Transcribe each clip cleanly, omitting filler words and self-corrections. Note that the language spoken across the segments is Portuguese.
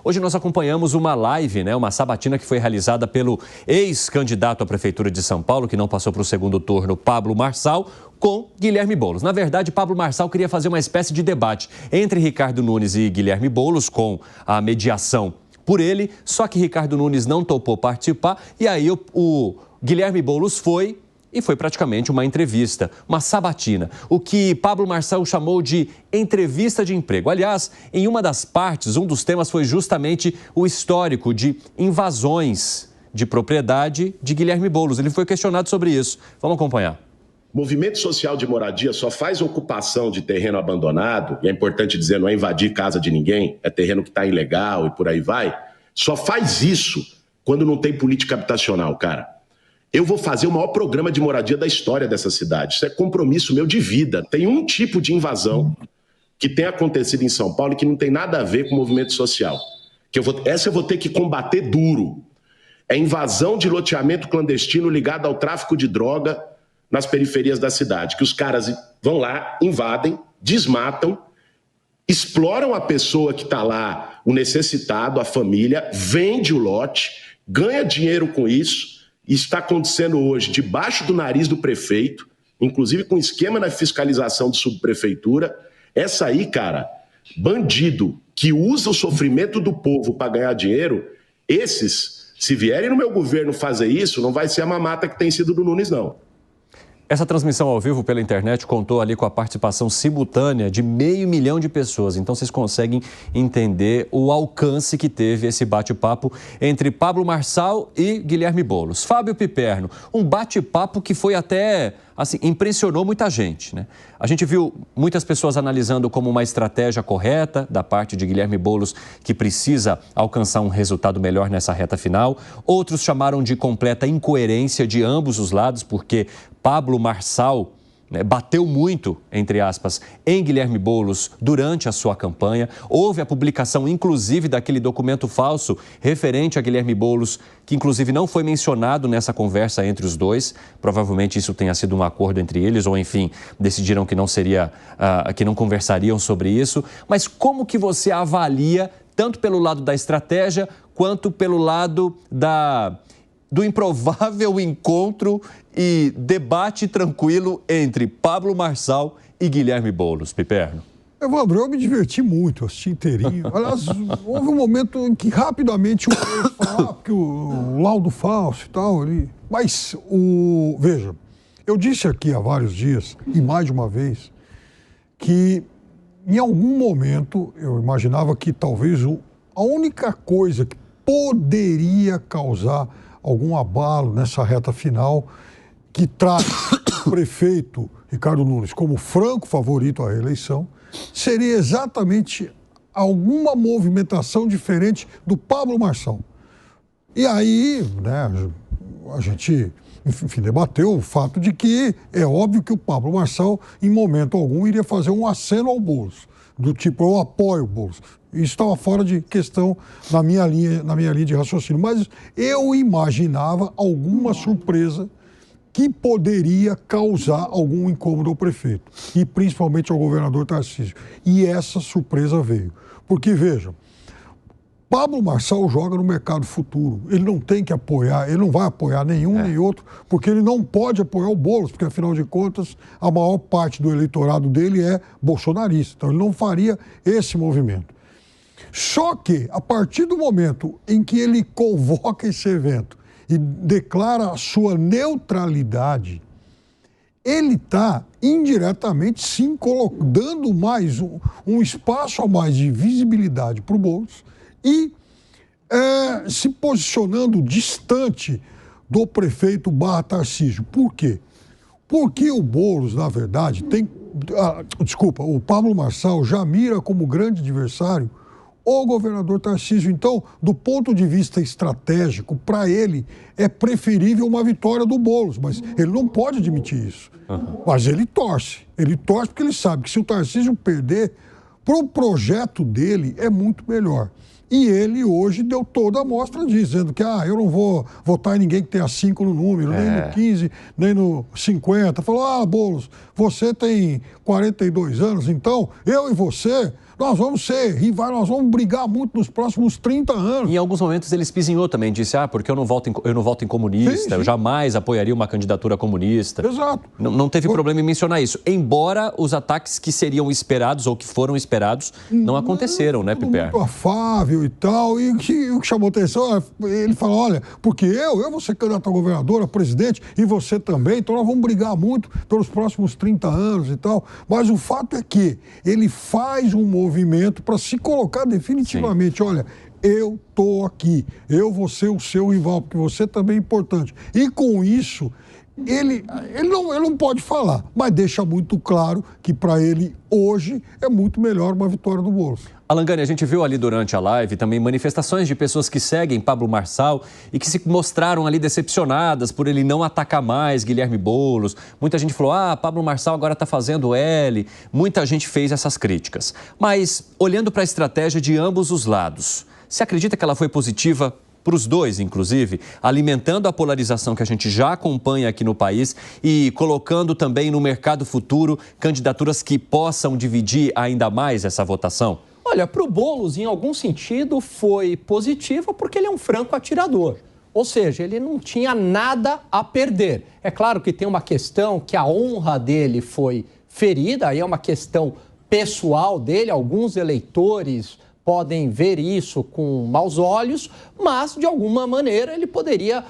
Hoje nós acompanhamos uma live, uma sabatina que foi realizada pelo ex-candidato à Prefeitura de São Paulo, que não passou para o segundo turno, Pablo Marçal, com Guilherme Boulos. Na verdade, Pablo Marçal queria fazer uma espécie de debate entre Ricardo Nunes e Guilherme Boulos, com a mediação por ele, só que Ricardo Nunes não topou participar, e aí o Guilherme Boulos foi praticamente uma entrevista, uma sabatina, o que Pablo Marçal chamou de entrevista de emprego. Aliás, em uma das partes, um dos temas foi justamente o histórico de invasões de propriedade de Guilherme Boulos. Ele foi questionado sobre isso. Vamos acompanhar. Movimento social de moradia só faz ocupação de terreno abandonado, e é importante dizer, não é invadir casa de ninguém, é terreno que está ilegal e por aí vai, só faz isso quando não tem política habitacional, cara. Eu vou fazer o maior programa de moradia da história dessa cidade. Isso é compromisso meu de vida. Tem um tipo de invasão que tem acontecido em São Paulo e que não tem nada a ver com o movimento social. Essa eu vou ter que combater duro. É invasão de loteamento clandestino ligado ao tráfico de droga nas periferias da cidade. Que os caras vão lá, invadem, desmatam, exploram a pessoa que está lá, o necessitado, a família, vende o lote, ganha dinheiro com isso. Isso está acontecendo hoje debaixo do nariz do prefeito, inclusive com esquema na fiscalização de subprefeitura. Essa aí, cara, bandido que usa o sofrimento do povo para ganhar dinheiro, esses, se vierem no meu governo fazer isso, não vai ser a mamata que tem sido do Nunes, não. Essa transmissão ao vivo pela internet contou ali com a participação simultânea de 500 mil de pessoas. Então vocês conseguem entender o alcance que teve esse bate-papo entre Pablo Marçal e Guilherme Boulos. Fábio Piperno, um bate-papo que foi até, assim, impressionou muita gente, né? A gente viu muitas pessoas analisando como uma estratégia correta da parte de Guilherme Boulos, que precisa alcançar um resultado melhor nessa reta final. Outros chamaram de completa incoerência de ambos os lados, porque Pablo Marçal bateu muito, entre aspas, em Guilherme Boulos durante a sua campanha. Houve a publicação, inclusive, daquele documento falso referente a Guilherme Boulos, que, inclusive, não foi mencionado nessa conversa entre os dois. Provavelmente isso tenha sido um acordo entre eles, ou, enfim, decidiram que que não conversariam sobre isso. Mas como que você avalia, tanto pelo lado da estratégia, quanto pelo lado do improvável encontro e debate tranquilo entre Pablo Marçal e Guilherme Boulos? Piperno. Evandro, eu me diverti muito, assisti inteirinho. Aliás, houve um momento em que rapidamente o falou, porque o laudo falso e tal. Mas, veja, eu disse aqui há vários dias, e mais de uma vez, que em algum momento eu imaginava que talvez a única coisa que poderia causar algum abalo nessa reta final, que traz o prefeito Ricardo Nunes como franco favorito à reeleição, seria exatamente alguma movimentação diferente do Pablo Marçal. E aí, a gente, enfim, debateu o fato de que é óbvio que o Pablo Marçal, em momento algum, iria fazer um aceno ao Boulos, do tipo, eu apoio o Boulos. Isso estava fora de questão na minha linha de raciocínio. Mas eu imaginava alguma surpresa que poderia causar algum incômodo ao prefeito e principalmente ao governador Tarcísio. E essa surpresa veio. Porque, vejam, Pablo Marçal joga no mercado futuro. Ele não tem que apoiar, ele não vai apoiar nenhum nem outro, porque ele não pode apoiar o Boulos, porque, afinal de contas, a maior parte do eleitorado dele é bolsonarista. Então, ele não faria esse movimento. Só que, a partir do momento em que ele convoca esse evento e declara a sua neutralidade, ele está indiretamente, sim, dando mais um espaço a mais de visibilidade para o Boulos e se posicionando distante do prefeito Tarcísio. Por quê? Porque o Boulos, na verdade, o Pablo Marçal já mira como grande adversário o governador Tarcísio. Então, do ponto de vista estratégico, para ele é preferível uma vitória do Boulos, mas ele não pode admitir isso. Mas ele torce porque ele sabe que se o Tarcísio perder, para o projeto dele é muito melhor. E ele hoje deu toda a amostra dizendo que eu não vou votar em ninguém que tenha 5 no número, nem no 15, nem no 50. Falou, Boulos, você tem 42 anos, então eu e você, nós vamos ser rivais, nós vamos brigar muito nos próximos 30 anos. Em alguns momentos ele espizinhou também, disse, porque eu não voto em comunista, sim. Eu jamais apoiaria uma candidatura comunista. Exato. Não teve problema em mencionar isso, embora os ataques que seriam esperados ou que foram esperados não aconteceram, né, Piperno? Muito afável e tal, e o que chamou atenção, ele falou, olha, porque eu vou ser candidato a governador, a presidente, e você também, então nós vamos brigar muito pelos próximos 30 anos e tal, mas o fato é que ele faz um movimento para se colocar definitivamente, sim. Olha, eu estou aqui, eu vou ser o seu rival, porque você também é importante. E com isso, ele não pode falar, mas deixa muito claro que para ele, hoje, é muito melhor uma vitória do Boulos. Alangani, a gente viu ali durante a live também manifestações de pessoas que seguem Pablo Marçal e que se mostraram ali decepcionadas por ele não atacar mais Guilherme Boulos. Muita gente falou, Pablo Marçal agora está fazendo L. Muita gente fez essas críticas. Mas, olhando para a estratégia de ambos os lados, você acredita que ela foi positiva para os dois, inclusive, alimentando a polarização que a gente já acompanha aqui no país e colocando também no mercado futuro candidaturas que possam dividir ainda mais essa votação? Olha, para o Boulos, em algum sentido, foi positiva porque ele é um franco atirador. Ou seja, ele não tinha nada a perder. É claro que tem uma questão que a honra dele foi ferida, aí é uma questão pessoal dele, alguns eleitores podem ver isso com maus olhos, mas, de alguma maneira, ele poderia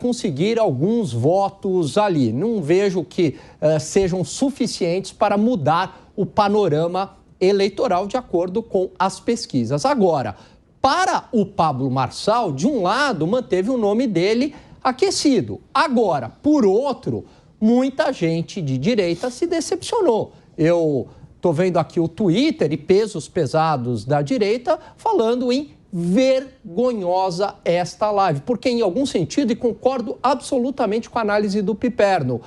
conseguir alguns votos ali. Não vejo que sejam suficientes para mudar o panorama eleitoral de acordo com as pesquisas. Agora, para o Pablo Marçal, de um lado, manteve o nome dele aquecido. Agora, por outro, muita gente de direita se decepcionou. Eu estou vendo aqui o Twitter e pesos pesados da direita falando em vergonhosa esta live, porque em algum sentido, e concordo absolutamente com a análise do Piperno,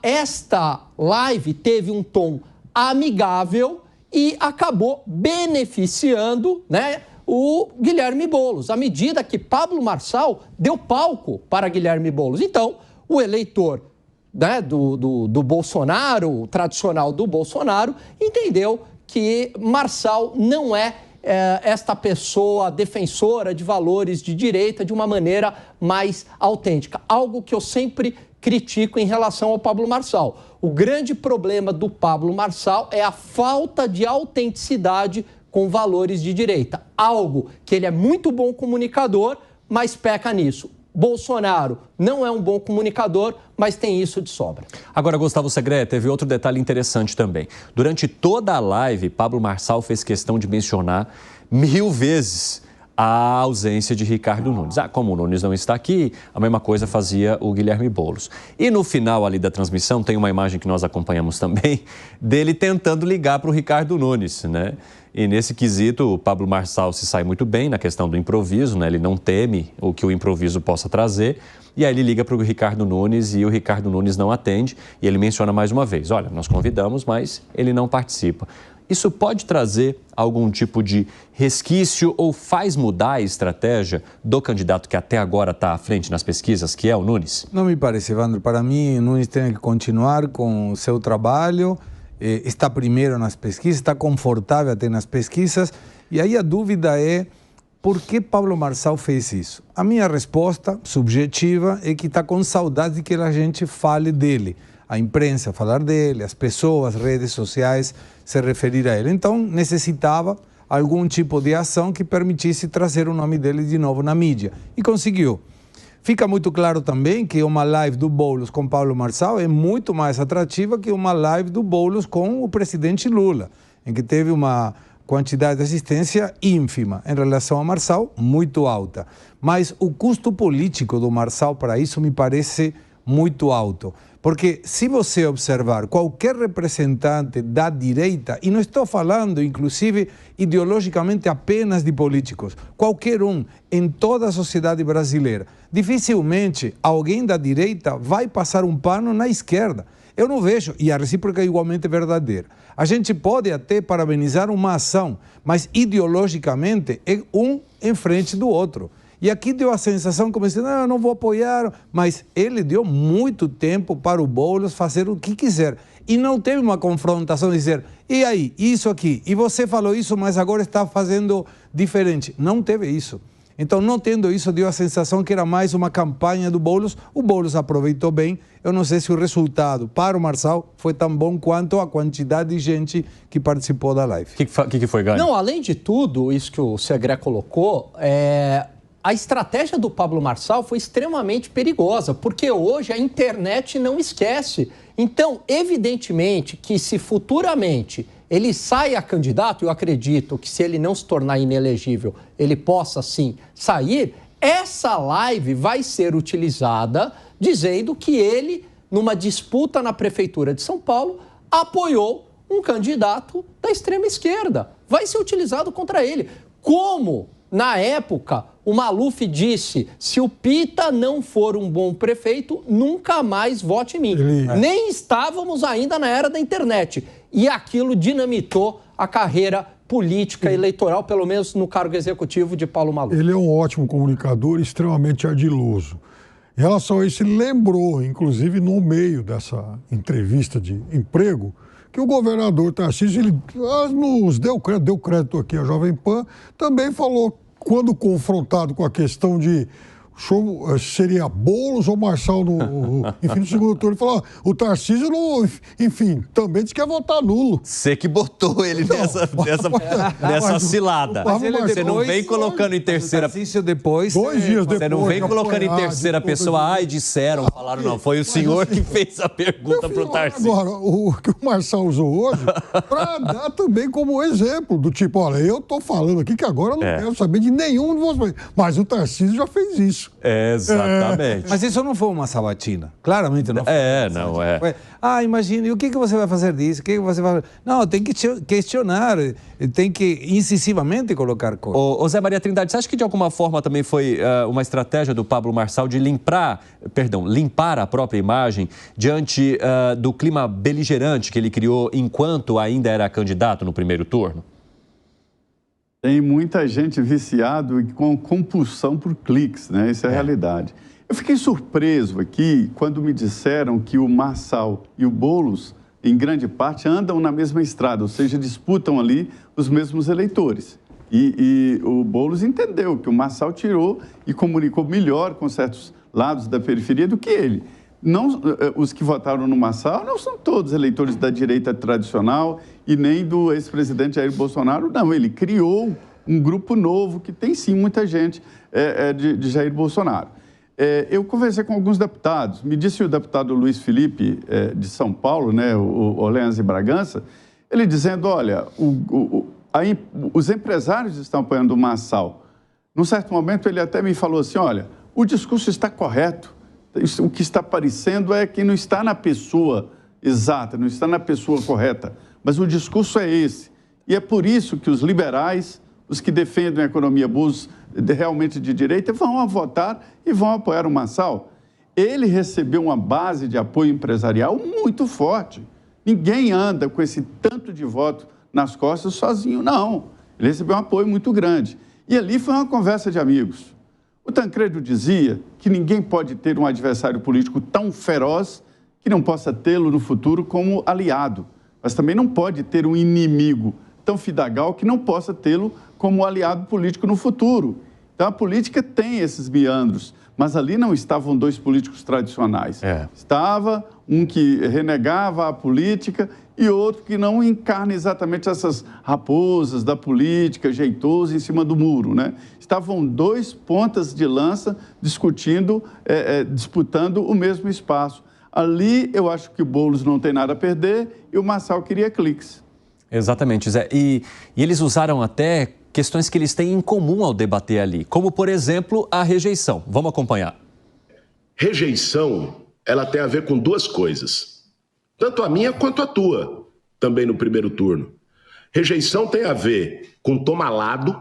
esta live teve um tom amigável e acabou beneficiando, né, o Guilherme Boulos, à medida que Pablo Marçal deu palco para Guilherme Boulos. Então, o eleitor, né, do Bolsonaro, o tradicional do Bolsonaro, entendeu que Marçal não é esta pessoa defensora de valores de direita de uma maneira mais autêntica. Algo que eu sempre critico em relação ao Pablo Marçal. O grande problema do Pablo Marçal é a falta de autenticidade com valores de direita. Algo que ele é muito bom comunicador, mas peca nisso. Bolsonaro não é um bom comunicador, mas tem isso de sobra. Agora, Gustavo Segre, teve outro detalhe interessante também. Durante toda a live, Pablo Marçal fez questão de mencionar 1000 vezes a ausência de Ricardo Nunes. Como o Nunes não está aqui, a mesma coisa fazia o Guilherme Boulos. E no final ali da transmissão, tem uma imagem que nós acompanhamos também, dele tentando ligar para o Ricardo Nunes, né? E nesse quesito, o Pablo Marçal se sai muito bem na questão do improviso, né? Ele não teme o que o improviso possa trazer. E aí ele liga para o Ricardo Nunes e o Ricardo Nunes não atende. E ele menciona mais uma vez, olha, nós convidamos, mas ele não participa. Isso pode trazer algum tipo de resquício ou faz mudar a estratégia do candidato que até agora está à frente nas pesquisas, que é o Nunes? Não me parece, Evandro. Para mim, o Nunes tem que continuar com o seu trabalho, está primeiro nas pesquisas, está confortável até nas pesquisas. E aí a dúvida é, por que Pablo Marçal fez isso? A minha resposta subjetiva é que está com saudade de que a gente fale dele. A imprensa falar dele, as pessoas, redes sociais se referir a ele. Então, necessitava algum tipo de ação que permitisse trazer o nome dele de novo na mídia. E conseguiu. Fica muito claro também que uma live do Boulos com Pablo Marçal é muito mais atrativa que uma live do Boulos com o presidente Lula, em que teve uma quantidade de assistência ínfima. Em relação a Marçal, muito alta. Mas o custo político do Marçal para isso me parece muito alto. Porque se você observar qualquer representante da direita, e não estou falando inclusive ideologicamente apenas de políticos, qualquer um em toda a sociedade brasileira, dificilmente alguém da direita vai passar um pano na esquerda. Eu não vejo, e a recíproca é igualmente verdadeira. A gente pode até parabenizar uma ação, mas ideologicamente é um em frente do outro. E aqui deu a sensação como se, não, eu não vou apoiar, mas ele deu muito tempo para o Boulos fazer o que quiser. E não teve uma confrontação de dizer, e aí, isso aqui, e você falou isso, mas agora está fazendo diferente. Não teve isso. Então, não tendo isso, deu a sensação que era mais uma campanha do Boulos. O Boulos aproveitou bem. Eu não sei se o resultado para o Marçal foi tão bom quanto a quantidade de gente que participou da live. O que foi, Gani? Não, além de tudo, isso que o Segré colocou, a estratégia do Pablo Marçal foi extremamente perigosa, porque hoje a internet não esquece. Então, evidentemente que se futuramente ele saia candidato, eu acredito que se ele não se tornar inelegível, ele possa sim sair, essa live vai ser utilizada dizendo que ele, numa disputa na Prefeitura de São Paulo, apoiou um candidato da extrema esquerda. Vai ser utilizado contra ele. Como, na época, o Maluf disse, se o Pita não for um bom prefeito, nunca mais vote em mim. Nem estávamos ainda na era da internet. E aquilo dinamitou a carreira política eleitoral, pelo menos no cargo executivo de Paulo Maluf. Ele é um ótimo comunicador, extremamente ardiloso. Em relação a isso, ele lembrou, inclusive no meio dessa entrevista de emprego, que o governador Tarcísio, ele nos deu crédito aqui, a Jovem Pan, também falou, quando confrontado com a questão de seria Boulos ou Marçal no segundo turno, ele falou, o Tarcísio, enfim, também disse que ia votar nulo. Você que botou ele nessa cilada. Você não vem colocando em terceira... Depois, 2 dias depois... Você não vem colocando em terceira pessoa, falaram, não, foi o senhor que fez a pergunta pro Tarcísio. Agora, o que o Marçal usou hoje, para dar também como exemplo, do tipo, olha, eu tô falando aqui que agora eu não quero saber de nenhum de vocês, mas o Tarcísio já fez isso. Exatamente. Mas isso não foi uma sabatina. Claramente não foi. Não é. Foi, imagine, o que você vai fazer disso? O que você vai fazer? Não, tem que questionar, tem que incisivamente colocar coisas. Ô Zé Maria Trindade, você acha que de alguma forma também foi uma estratégia do Pablo Marçal de limpar a própria imagem diante do clima beligerante que ele criou enquanto ainda era candidato no primeiro turno? Tem muita gente viciado e com compulsão por cliques, né? Isso é a realidade. Eu fiquei surpreso aqui quando me disseram que o Marçal e o Boulos, em grande parte, andam na mesma estrada, ou seja, disputam ali os mesmos eleitores. E o Boulos entendeu que o Marçal tirou e comunicou melhor com certos lados da periferia do que ele. Não, os que votaram no Marçal não são todos eleitores da direita tradicional e nem do ex-presidente Jair Bolsonaro, não. Ele criou um grupo novo que tem, sim, muita gente de Jair Bolsonaro. Eu conversei com alguns deputados. Me disse o deputado Luiz Felipe, de São Paulo, né, o Orleans e Bragança, ele dizendo, olha, os empresários estão apoiando o Marçal. Num certo momento, ele até me falou assim, olha, o discurso está correto. O que está aparecendo é que não está na pessoa exata, não está na pessoa correta, mas o discurso é esse. E é por isso que os liberais, os que defendem a economia realmente de direita, vão votar e vão apoiar o Marçal. Ele recebeu uma base de apoio empresarial muito forte. Ninguém anda com esse tanto de voto nas costas sozinho, não. Ele recebeu um apoio muito grande. E ali foi uma conversa de amigos. O Tancredo dizia que ninguém pode ter um adversário político tão feroz que não possa tê-lo no futuro como aliado, mas também não pode ter um inimigo tão fidagal que não possa tê-lo como aliado político no futuro. Então, a política tem esses meandros, mas ali não estavam dois políticos tradicionais. Estava um que renegava a política e outro que não encarna exatamente essas raposas da política, jeitoso em cima do muro, né? Estavam dois pontas de lança disputando o mesmo espaço. Ali, eu acho que o Boulos não tem nada a perder e o Marçal queria cliques. Exatamente, Zé. E eles usaram até questões que eles têm em comum ao debater ali, como, por exemplo, a rejeição. Vamos acompanhar. Rejeição, ela tem a ver com duas coisas. Tanto a minha quanto a tua, também no primeiro turno. Rejeição tem a ver com tomar lado,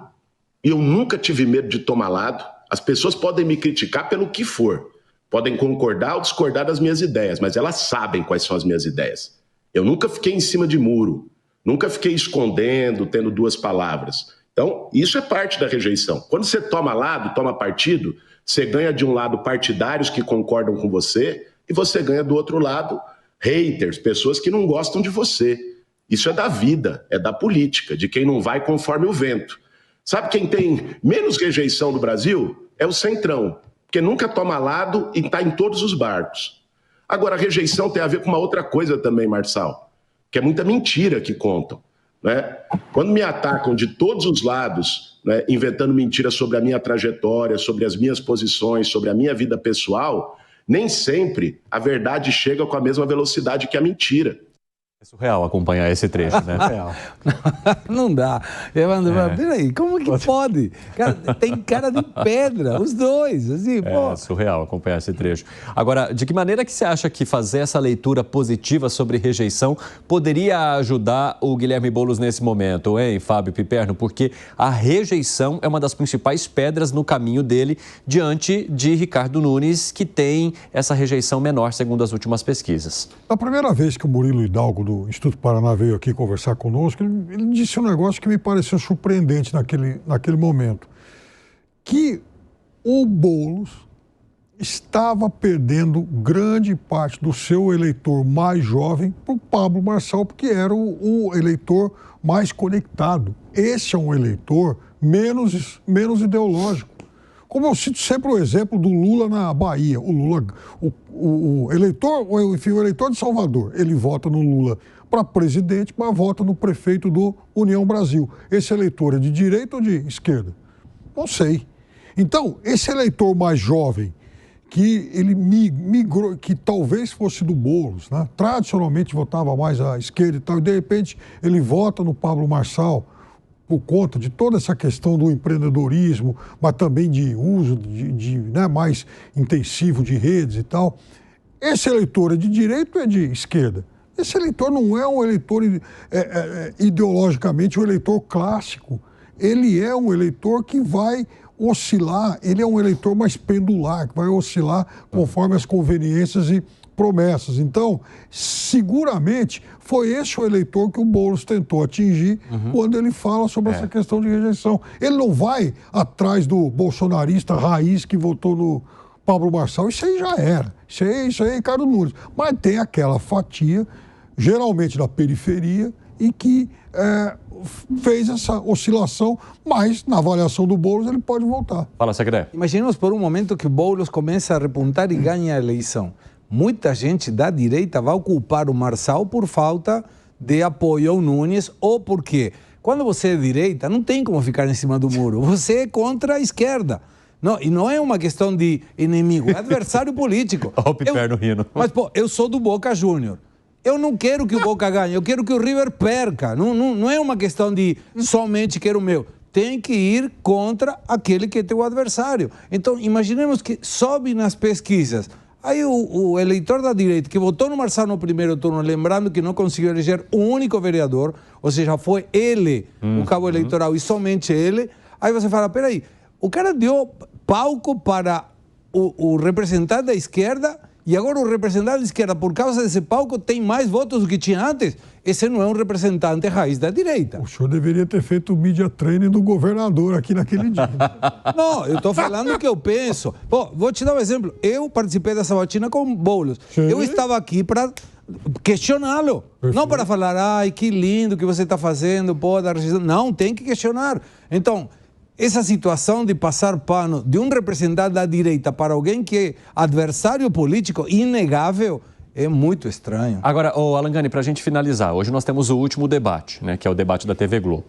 e eu nunca tive medo de tomar lado. As pessoas podem me criticar pelo que for. Podem concordar ou discordar das minhas ideias, mas elas sabem quais são as minhas ideias. Eu nunca fiquei em cima de muro, nunca fiquei escondendo, tendo duas palavras. Então, Então, isso é parte da rejeição. Quando você toma lado, toma partido, você ganha de um lado partidários que concordam com você e você ganha do outro lado haters, pessoas que não gostam de você. Isso é da vida, é da política, de quem não vai conforme o vento. Sabe quem tem menos rejeição no Brasil? É o Centrão, porque nunca toma lado e está em todos os barcos. Agora, a rejeição tem a ver com uma outra coisa também, Marçal, que é muita mentira que contam. Né? Quando me atacam de todos os lados, né, inventando mentiras sobre a minha trajetória, sobre as minhas posições, sobre a minha vida pessoal, nem sempre a verdade chega com a mesma velocidade que a mentira. É surreal acompanhar esse trecho, né? Não dá. Peraí, como que pode? Cara, tem cara de pedra, os dois. Assim, é surreal acompanhar esse trecho. Agora, de que maneira que você acha que fazer essa leitura positiva sobre rejeição poderia ajudar o Guilherme Boulos nesse momento, hein, Fábio Piperno? Porque a rejeição é uma das principais pedras no caminho dele diante de Ricardo Nunes, que tem essa rejeição menor, segundo as últimas pesquisas. A primeira vez que o Murilo Hidalgo, do Instituto Paraná, veio aqui conversar conosco, ele disse um negócio que me pareceu surpreendente naquele momento, que o Boulos estava perdendo grande parte do seu eleitor mais jovem para o Pablo Marçal, porque era o eleitor mais conectado. Esse é um eleitor menos ideológico. Como eu cito sempre o exemplo do Lula na Bahia. O Lula, o eleitor de Salvador, ele vota no Lula para presidente, mas vota no prefeito do União Brasil. Esse eleitor é de direita ou de esquerda? Não sei. Então, esse eleitor mais jovem, que ele migrou, que talvez fosse do Boulos, né? Tradicionalmente votava mais à esquerda e tal, e de repente ele vota no Pablo Marçal, por conta de toda essa questão do empreendedorismo, mas também de uso né, mais intensivo de redes e tal. Esse eleitor é de direita ou é de esquerda? Esse eleitor não é um eleitor ideologicamente um eleitor clássico. Ele é um eleitor que vai oscilar, ele é um eleitor mais pendular, que vai oscilar conforme as conveniências e promessas. Então, seguramente, foi esse o eleitor que o Boulos tentou atingir quando ele fala sobre essa questão de rejeição. Ele não vai atrás do bolsonarista raiz que votou no Pablo Marçal. Isso aí já era. Isso aí é Ricardo Nunes. Mas tem aquela fatia, geralmente da periferia, e que fez essa oscilação, mas na avaliação do Boulos ele pode voltar. Fala, secretário. Imaginemos por um momento que o Boulos começa a repuntar e ganha a eleição. Muita gente da direita vai ocupar o Marçal por falta de apoio ao Nunes, ou porque quando você é direita, não tem como ficar em cima do muro. Você é contra a esquerda. Não, e não é uma questão de inimigo, é adversário político. Olha o Piperno rindo. Mas, pô, eu sou do Boca Júnior. Eu não quero que o Boca ganhe, eu quero que o River perca. Não é uma questão de somente quero o meu. Tem que ir contra aquele que é teu adversário. Então, imaginemos que sobe nas pesquisas. Aí o eleitor da direita que votou no Marçal no primeiro turno, lembrando que não conseguiu eleger um único vereador, ou seja, foi ele o cabo eleitoral e somente ele. Aí você fala, peraí, o cara deu palco para o representante da esquerda e agora o representante da esquerda, por causa desse palco, tem mais votos do que tinha antes. Esse não é um representante raiz da direita. O senhor deveria ter feito o media training do governador aqui naquele dia. Não, eu estou falando o que eu penso. Pô, vou te dar um exemplo. Eu participei da sabatina com o Boulos. Sim. Eu estava aqui para questioná-lo. Não para falar, ai, que lindo que você está fazendo, pô, da rejeição. Não, tem que questionar. Então, essa situação de passar pano de um representante da direita para alguém que é adversário político inegável é muito estranho. Agora, Alan Gani, para a gente finalizar, hoje nós temos o último debate, né, que é o debate da TV Globo.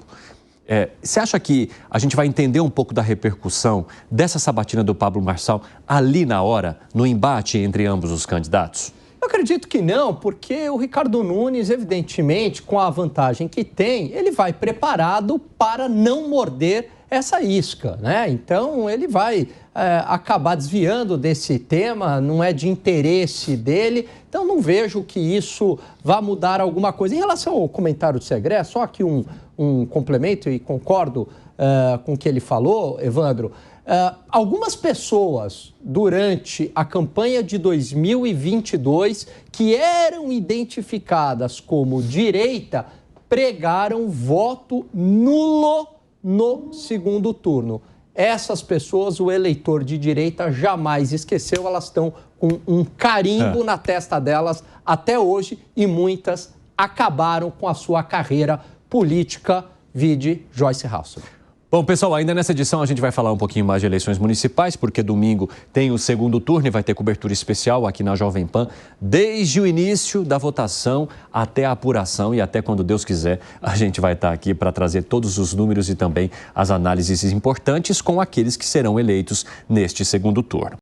Você acha que a gente vai entender um pouco da repercussão dessa sabatina do Pablo Marçal ali na hora, no embate entre ambos os candidatos? Eu acredito que não, porque o Ricardo Nunes, evidentemente, com a vantagem que tem, ele vai preparado para não morder essa isca, né? Então, ele vai acabar desviando desse tema, não é de interesse dele, então não vejo que isso vá mudar alguma coisa. Em relação ao comentário do Segré, só aqui um complemento, e concordo com o que ele falou, Evandro. Algumas pessoas, durante a campanha de 2022, que eram identificadas como direita, pregaram voto nulo no segundo turno. Essas pessoas, o eleitor de direita jamais esqueceu, elas estão com um carimbo na testa delas até hoje e muitas acabaram com a sua carreira política, vide Joyce Hasselman. Bom, pessoal, ainda nessa edição a gente vai falar um pouquinho mais de eleições municipais, porque domingo tem o segundo turno e vai ter cobertura especial aqui na Jovem Pan, desde o início da votação até a apuração e até quando Deus quiser, a gente vai estar aqui para trazer todos os números e também as análises importantes com aqueles que serão eleitos neste segundo turno.